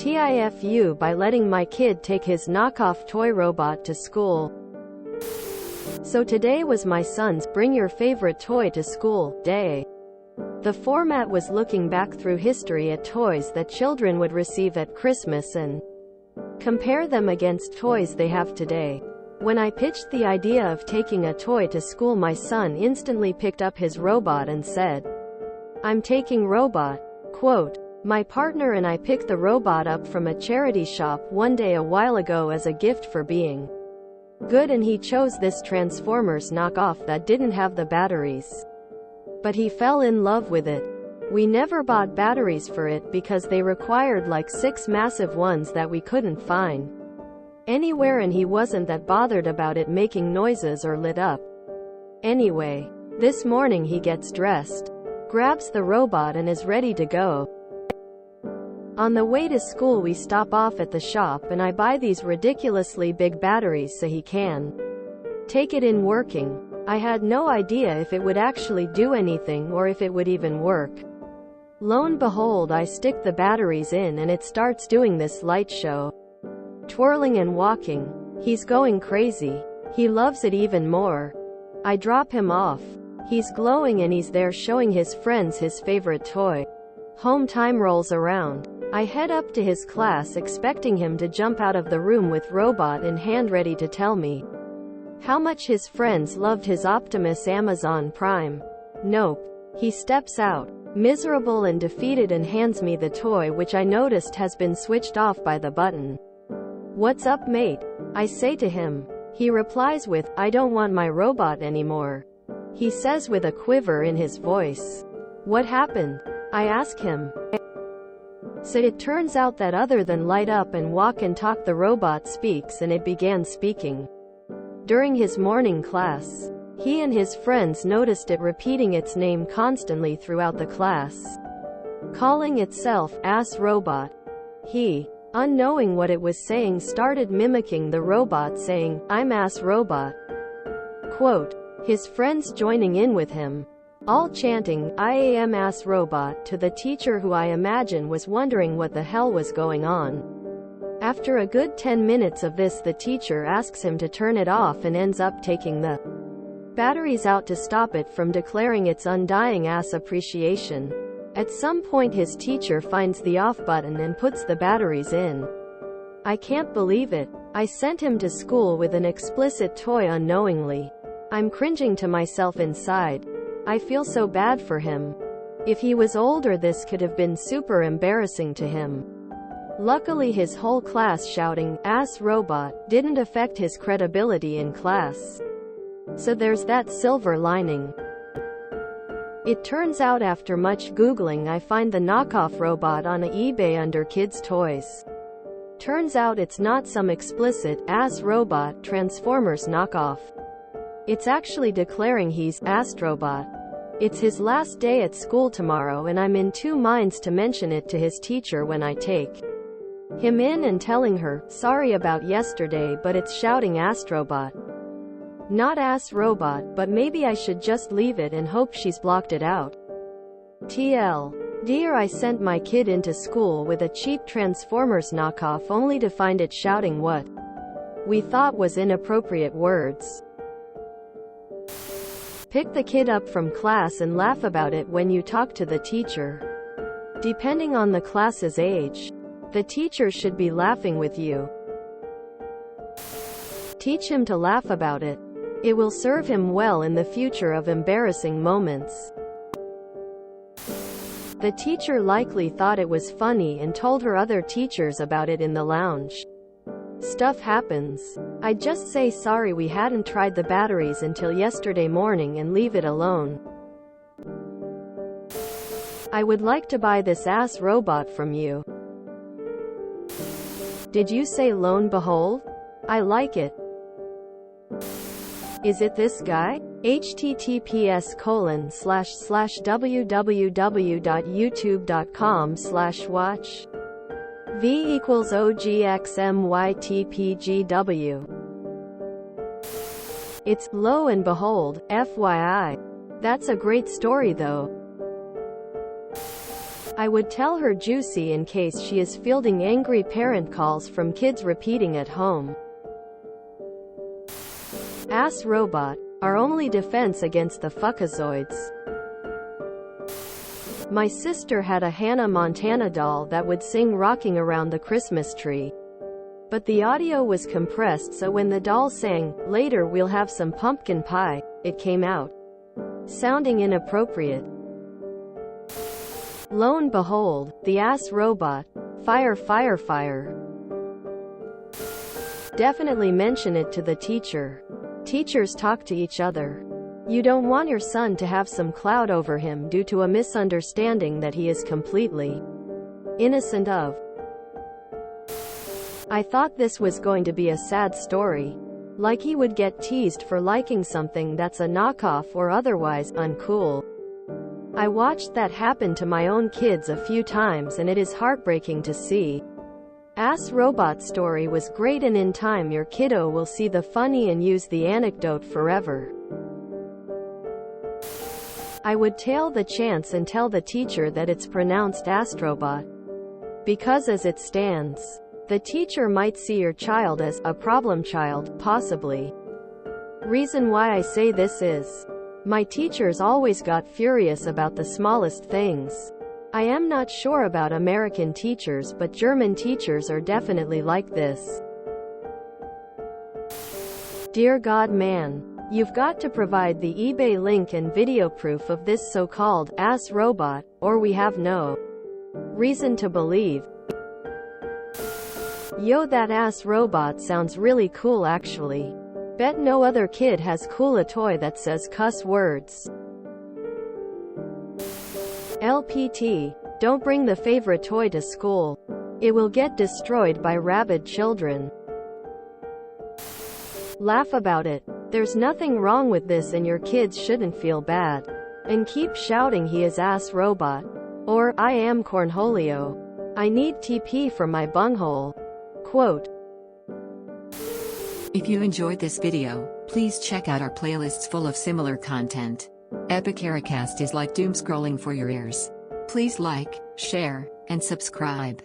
TIFU by letting my kid take his knockoff toy robot to school. So today was my son's Bring Your Favorite Toy to School day. The format was looking back through history at toys that children would receive at Christmas and compare them against toys they have today. When I pitched the idea of taking a toy to school, my son instantly picked up his robot and said, "I'm taking robot." Quote, "My partner and I picked the robot up from a charity shop one day a while ago as a gift for being good, and he chose this Transformers knockoff that didn't have the batteries. But he fell in love with it. We never bought batteries for it because they required like 6 massive ones that we couldn't find anywhere, and he wasn't that bothered about it making noises or lit up. Anyway, this morning he gets dressed, grabs the robot and is ready to go. On the way to school we stop off at the shop and I buy these ridiculously big batteries so he can take it in working. I had no idea if it would actually do anything or if it would even work. Lo and behold, I stick the batteries in and it starts doing this light show. Twirling and walking. He's going crazy. He loves it even more. I drop him off. He's glowing and he's there showing his friends his favorite toy. Home time rolls around. I head up to his class expecting him to jump out of the room with robot in hand ready to tell me how much his friends loved his Optimus Amazon Prime. Nope. He steps out, miserable and defeated, and hands me the toy, which I noticed has been switched off by the button. "What's up, mate?" I say to him. He replies with, "I don't want my robot anymore," he says with a quiver in his voice. "What happened?" I ask him. So it turns out that other than light up and walk and talk, the robot speaks, and it began speaking. During his morning class, he and his friends noticed it repeating its name constantly throughout the class, calling itself Ass Robot. He, unknowing what it was saying, started mimicking the robot saying, "I'm Ass Robot." Quote, his friends joining in with him, all chanting, "I am Ass Robot," to the teacher, who I imagine was wondering what the hell was going on. After a good 10 minutes of this, the teacher asks him to turn it off and ends up taking the batteries out to stop it from declaring its undying ass appreciation. At some point his teacher finds the off button and puts the batteries in. I can't believe it. I sent him to school with an explicit toy unknowingly. I'm cringing to myself inside. I feel so bad for him. If he was older, this could have been super embarrassing to him. Luckily his whole class shouting, "Ass Robot," didn't affect his credibility in class. So there's that silver lining. It turns out after much Googling I find the knockoff robot on eBay under kids' toys. Turns out it's not some explicit, Ass Robot, Transformers knockoff. It's actually declaring he's Astrobot. It's his last day at school tomorrow and I'm in 2 minds to mention it to his teacher when I take him in and telling her, "Sorry about yesterday, but it's shouting Astrobot, not Ass Robot, but maybe I should just leave it and hope she's blocked it out." TL. Dear, I sent my kid into school with a cheap Transformers knockoff only to find it shouting what we thought was inappropriate words. Pick the kid up from class and laugh about it when you talk to the teacher. Depending on the class's age, the teacher should be laughing with you. Teach him to laugh about it. It will serve him well in the future of embarrassing moments. The teacher likely thought it was funny and told her other teachers about it in the lounge. Stuff happens. I just say sorry we hadn't tried the batteries until yesterday morning and leave it alone. I would like to buy this Ass Robot from you. Did you say lo and behold? I like it. Is it this guy? https://www.youtube.com/watch V equals OGXMYTPGW. It's lo and behold, FYI. That's a great story though. I would tell her juicy in case she is fielding angry parent calls from kids repeating at home. Ass robot, our only defense against the fuckazoids. My sister had a Hannah Montana doll that would sing rocking around the Christmas tree. But the audio was compressed, so when the doll sang, "Later we'll have some pumpkin pie," it came out sounding inappropriate. Lo and behold, the ass robot. Fire, fire, fire. Definitely mention it to the teacher. Teachers talk to each other. You don't want your son to have some cloud over him due to a misunderstanding that he is completely innocent of. I thought this was going to be a sad story. Like he would get teased for liking something that's a knockoff or otherwise uncool. I watched that happen to my own kids a few times and it is heartbreaking to see. Ass robot story was great, and in time your kiddo will see the funny and use the anecdote forever. I would tail the chance and tell the teacher that it's pronounced astrobot. Because as it stands, the teacher might see your child as a problem child, possibly. Reason why I say this is, my teachers always got furious about the smallest things. I am not sure about American teachers, but German teachers are definitely like this. Dear God, man, you've got to provide the eBay link and video proof of this so-called ass robot, or we have no reason to believe. Yo, that ass robot sounds really cool actually. Bet no other kid has cool a toy that says cuss words. LPT, don't bring the favorite toy to school. It will get destroyed by rabid children. Laugh about it. There's nothing wrong with this and your kids shouldn't feel bad. And keep shouting he is ass robot. Or, I am cornholio. I need TP for my bunghole. Quote. If you enjoyed this video, please check out our playlists full of similar content. Epicaricast is like doom scrolling for your ears. Please like, share, and subscribe.